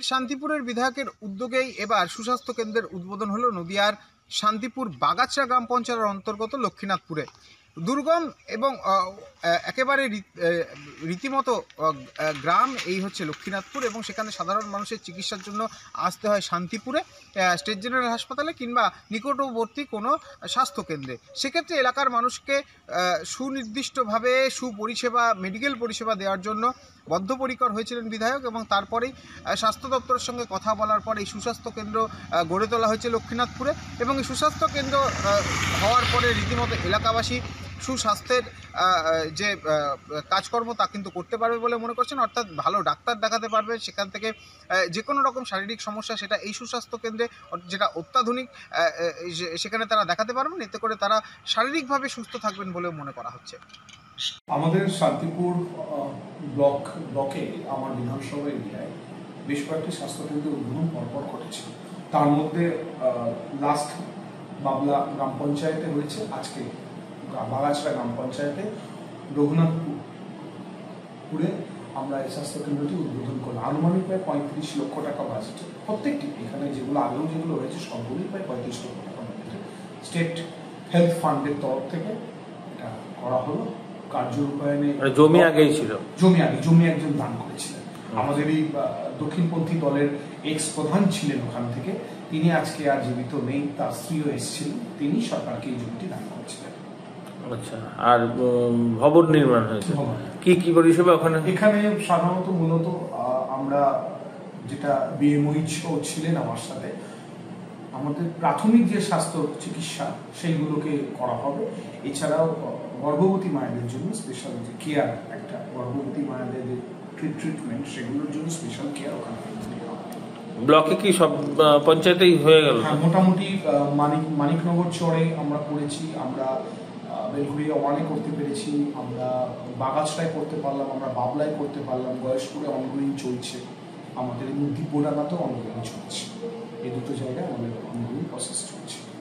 শান্তিপুরের বিধায়কের উদ্যোগেই এবার সুস্বাস্থ্য কেন্দ্রের উদ্বোধন হলো নদিয়ার শান্তিপুর বাগাছড়া গ্রাম পঞ্চায়েতের অন্তর্গত লক্ষ্মীনাথপুরে। দুর্গম এবং একেবারে রীতিমতো গ্রাম এই হচ্ছে লক্ষ্মীনাথপুর, এবং সেখানে সাধারণ মানুষের চিকিৎসার জন্য আসতে হয় শান্তিপুরে স্টেট জেনারেল হাসপাতালে কিংবা নিকটবর্তী কোনো স্বাস্থ্যকেন্দ্রে। সেক্ষেত্রে এলাকার মানুষকে সুনির্দিষ্টভাবে সুপরিষেবা মেডিকেল পরিষেবা দেওয়ার জন্য বদ্ধপরিকর হয়েছিলেন বিধায়ক, এবং তারপরেই স্বাস্থ্য দপ্তরের সঙ্গে কথা বলার পর এই সুস্বাস্থ্য কেন্দ্র গড়ে তোলা হয়েছে লক্ষ্মীনাথপুরে। এবং এই সুস্বাস্থ্য কেন্দ্র হওয়ার পরে রীতিমতো এলাকাবাসী সুস্বাস্থ্যের যে কাজকর্ম তা কিন্তু করতে পারবে বলে মনে করছেন, অর্থাৎ ভালো ডাক্তার দেখাতে পারবে, সেখান থেকে যে কোনো রকম শারীরিক সমস্যা সেটা এই সুস্বাস্থ্য কেন্দ্রে যেটা অত্যাধুনিক সেখানে তারা দেখাতে পারবেন। এতে করে তারা শারীরিকভাবে সুস্থ থাকবেন বলেও মনে করা হচ্ছে। আমাদের শান্তিপুর ব্লকে আমার বিধানসভা এরিয়ায় বেশ কয়েকটি স্বাস্থ্যকেন্দ্রের উদ্বোধন পরপর ঘটেছে। তার মধ্যে লাস্ট বাবলা গ্রাম পঞ্চায়েতে হয়েছে, আজকে বাগাছড়া গ্রাম পঞ্চায়েতে রঘুনাথপুরে আমরা এই স্বাস্থ্যকেন্দ্রটি উদ্বোধন করলাম। আনুমানিক প্রায় 35 লক্ষ টাকা বাজেটে প্রত্যেকটি, এখানে যেগুলো আগেও যেগুলো হয়েছে সবগুলোই প্রায় 35 লক্ষ টাকা বাজেটে স্টেট হেলথ ফান্ডের তরফ থেকে এটা করা হলো। কার্য রূপায়ণে জমি আগেই ছিল, জমি একজন দান করেছিলেন। আমাদের এই দক্ষিণপন্থী দলের এক্স প্রধান ছিলেন ওখান থেকে, তিনি আজকে আর জীবিত নেই, তার স্ত্রীও এসেছিলেন, তিনি সরকারকে এই জমিটি দান করেছিলেন। আচ্ছা, আর ভবন নির্মাণ হয়েছে, কি কি পরিষেবা ওখানে? এখানে সাধারণত মূলত আমরা যেটা বিএমওইচও ছিলেন আমার সাথে, আমাদের প্রাথমিক যে স্বাস্থ্য চিকিৎসা সেইগুলোকে করা হবে। এছাড়াও গর্ভবতী মায়েদের জন্য স্পেশাল যে কেয়ার, একটা গর্ভবতী মায়েদের যে ট্রিটমেন্ট সেগুলোর জন্য স্পেশাল কেয়ার ওখানে। ব্লকে কি সব পঞ্চায়েতেই হয়ে গেল? হ্যাঁ, মোটামুটি মানিকনগর চরে আমরা করেছি, আমরা বেলঘুরিয়া ওয়ানে করতে পেরেছি, আমরা বাগাছড়ায় করতে পারলাম, আমরা বাবলায় করতে পারলাম, গয়েশপুরে অনগোয়িং চলছে, আমাদের মধ্যে বোরানাতেও অনগোয়িং চলছে। এই দুটো জায়গায় আমাদের অনগোয়িং প্রসেস চলছে।